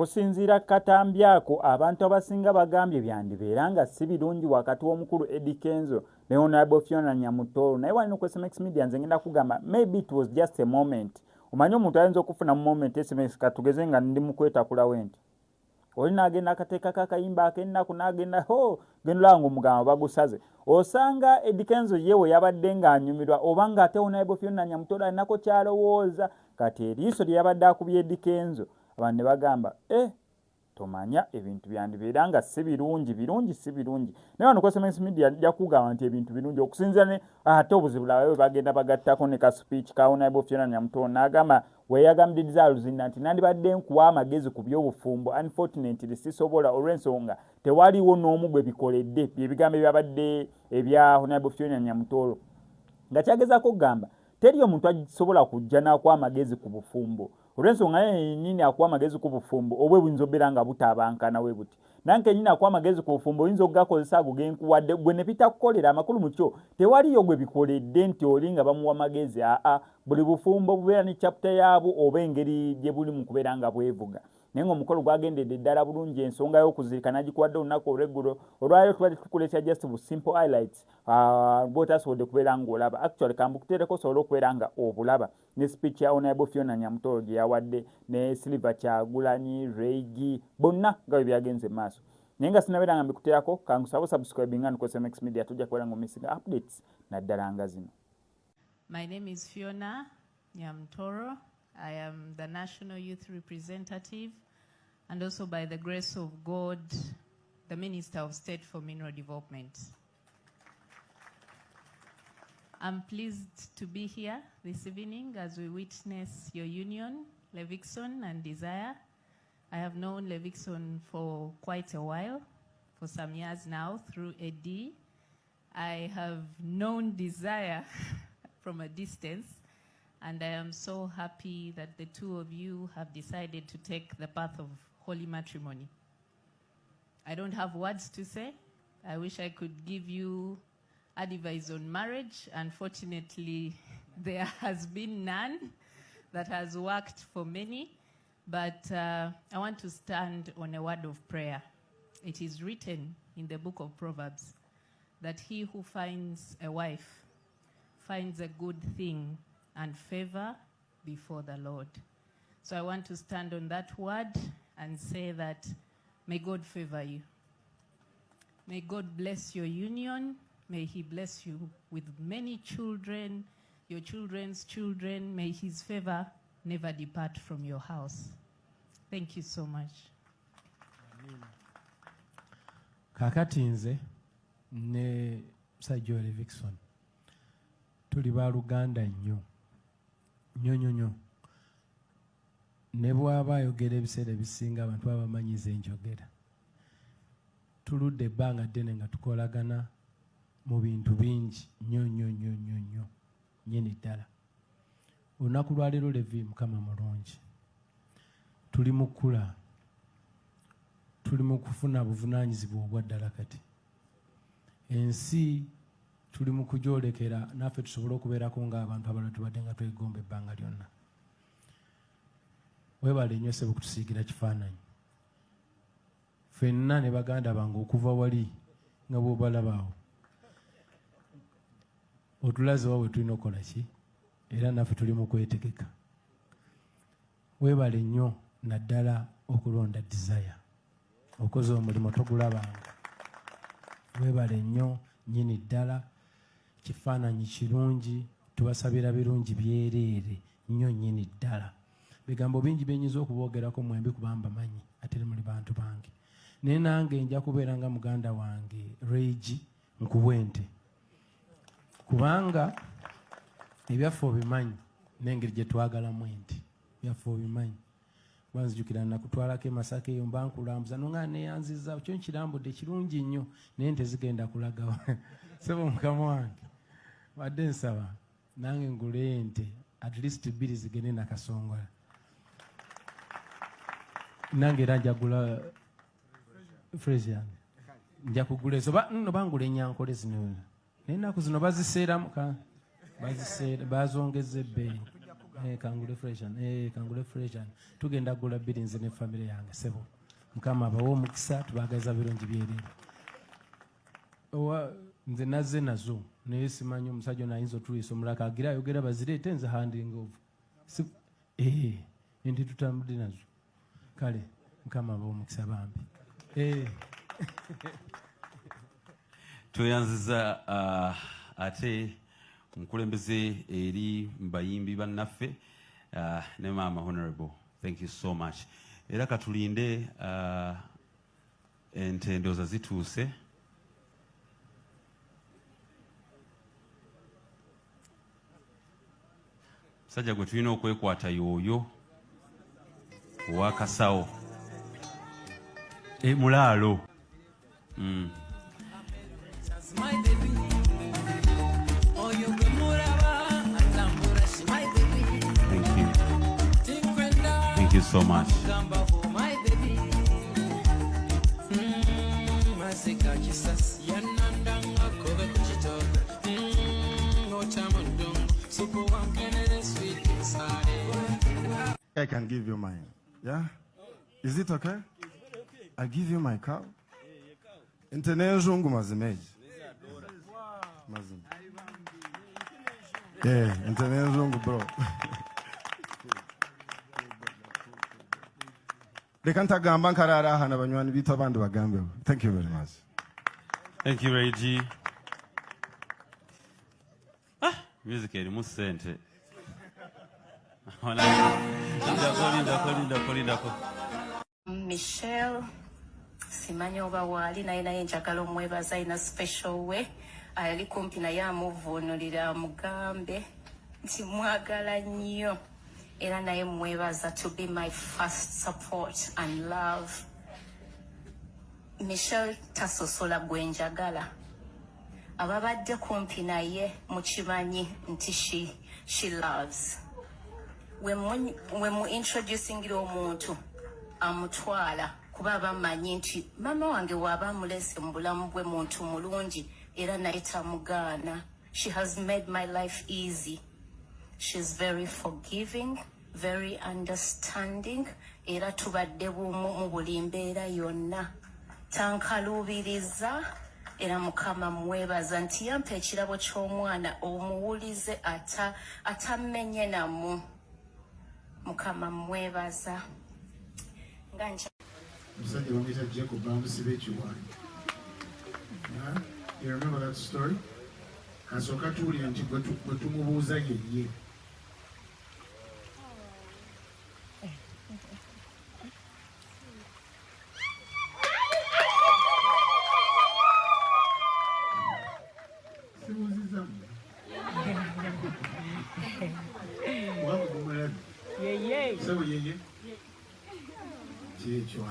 okusinziira katambyako abantu abasinga bagambye byandibeera nga si birungi wakati w'omukulu Eddie Kenzo ne Honorable Fiona Nyamutoro. Naye wano ku SMS Media nze ngenda kugamba maybe it was just a moment. Omanyi omuntu ayinza okufuna mu moment SMS katugeze nga ndi mu kwetakula wenti. Oli n'agenda akateeka kakayimba ak'ennaku n'agenda genda ngo omugamba bagusaze. Osanga Eddie Kenzo yewe yabadde ng'anyumirwa oba ng'ate Honorable Fiona Nyamutoro alinako kyalowooza kati eriiso lye yabadde akubye Eddie Kenzo. Abantu ne bagamba tomanya ebintu byandibeera nga si birungi si birungi. Naye wano ku SMS Media ajja kugamba nti ebintu birungi okusinziira ne ate obuzibu bwe bagenda bagattako ne ka speech ka Honorable Fiona Nyamutoro n'agamba weeyagambye Dizaluzinda nti nandibadde nkuwa amagezi ku by'obufumbo unfortunately sisobola olw'ensonga tewaliwo n'omu gwe bikoledde ebigambo ebyabadde ebya Honorable Fiona Nyamutoro nga kyagezaako okugamba teri omuntu asobola kujja n'akuwa amagezi ku bufumbo olw'ensonga yennyini akuwa amagezi ku bufumbo obwe buyinza obeera nga butaabankana we buti nanke yennyini akuwa amagezi ku bufumbo oyinza okugakozesa ago genkuwadde gwe ne bitakukolera amakulu mu kyo tewaliyo gwe bikoledde nti oli nga bamuwa amagezi buli bufumbo bubeera ne chapter yaabwo oba engeri gye buli mu kubeera nga bwevuga naye ng'omukolo gwagendedde ddala bulungi ensonga y'okuzirikana gikuwadde olunaku olw'eggulo olwaliro tubadde tukuleetera just bu simple highlights bw'otasobodde kubeera ng'olaba actually kambukuteereko osobola okubeera nga obulaba ne speech ya Honorable Fiona Nyamutoro gye yawadde ne Silver Kyagulanyi Reigi bonna nga bwe byagenze maaso naye nga sinabeera nga mbikuteerako kangusaba subscribing nga ku SMX Media tujja kubeera ng'omisinga updates naddala nga zino. My name is Fiona Nyamutoro. I am the National Youth Representative and also by the grace of God, the Minister of State for Mineral Development. I'm pleased to be here this evening as we witness your union, Levikson and Desire. I have known Levikson for quite a while, for some years now, through Eddie. I have known Desire from a distance, and I am so happy that the two of you have decided to take the path of holy matrimony. I don't have words to say. I wish I could give you advice on marriage. Unfortunately, there has been none that has worked for many, but I want to stand on a word of prayer. It is written in the book of Proverbs that he who finds a wife finds a good thing and favor before the Lord. So I want to stand on that word and say that may God favor you. May God bless your union. May he bless you with many children, your children's children. May his favor never depart from your house. Thank you so much. Kakati nze ne Sajjo Levikson tuli baluganda nnyo nnyo ne bw'aba ayogera ebiseera ebisinga abantu babamanyiza enjogera tuludde ebbanga ddene nga tukolagana mu bintu bingi nnyo nnyini ddala olunaku lwa leero Levi mukama mulungi tuli mu kkula tuli mu kufuna buvunaanyizibwa obwa ddala kati ensi tuli mu kugyolekera naffe tusobole okubeerako ng'abantu abalala tubadde nga twegomba ebbanga lyonna weebale nnyo ssebo kutusiigira kifaananyi ffenna ne baganda bange okuva wali nga bw'obalabaawo otulaze wa we tulina okukola ki era naffe tuli mu kwetegeka weebale nnyo naddala okulonda Desire okoze omulimu togulabanga weebale nnyo nnyini ddala kifaananyi kirungi tubasabira birungi byereere nnyo nnyini ddala bigambo bingi byenyinza okuboogerako mwembi kubamba manyi ate muli bantu bange naye nange nja kubeera nga muganda wange Reigi nkubwente kubanga ebyaffe obimanyi n'engeri gye twagalamu enti byaffe obimanyi banzijukira nakutwalako emasaka eyo mba nkulambuza nonga neyanziza kyo nkirambudde kirungi nnyo naye ntezigenda kulagawa sebo mukama wange wadde nsaba nange ngule ente at least 2 zigende nakasongola nange era njagula phrase yange nja kugula ezo bangula enyankole zino naye ennaku zino baziseeramu bazongeza ebbeeyi Congratulations. Tugenda gula biddings ne family yange sebo. Mukama abawo omukisa tubagaza birungi byerero. Nze nazze nazo naye simanyi omusajja ono ayinza otuliisa omulaka agira ayogera bazireete nze handing over. Ndi tutambudde nazo. Kale Mukama abawo omukisa bambi. Tweyanziza ate omukulembeze eri mbayimbi bannaffe ne Maama Honorable. Thank you so much. Era katulinde entendooza zituuse. Sajja gwe tulina okwekwata y'oyo ow'akasawo mulaalo. Thank you so much. I can give you mine. Yeah? Is it okay? I give you my cow. International mazimeji. Mazim. Yeah, international bro. They can't gamba karara hana banywani bito abandi bagambe. Thank you very much. Thank you, Reggie. Music eri mu ssente. Michelle simanyi oba waali naye njagala omwebaza ina special way ali kumpi naye amuvuunulira amugambe nti mwagala nnyo era naye mwebaza to be my first support and love. Michelle tasosola gwe njagala ababadde kumpi naye mukimanyi nti she loves. When mu introducing omuntu amutwala kuba bamanyi nti mama wange waba amulese mu bulamu bwe muntu mulungi era naye tamugaana. She has made my life easy. She's very forgiving, very understanding era tubadde bumu mu buli mbeera yonna. Tankaluubiriza era Mukama mwebaza nti yampa ekirabo ky'omwana omuwulize atamenye namu. Mukama mwebaza. Musajja bamuyita Jacob bamusiba ekiwaanyi. You remember that story? Kasooka tuwulira nti bwe tumubuuza ye. Sibuuzizamu. Waba gumulabi. Sebo yeye. Kyekyo.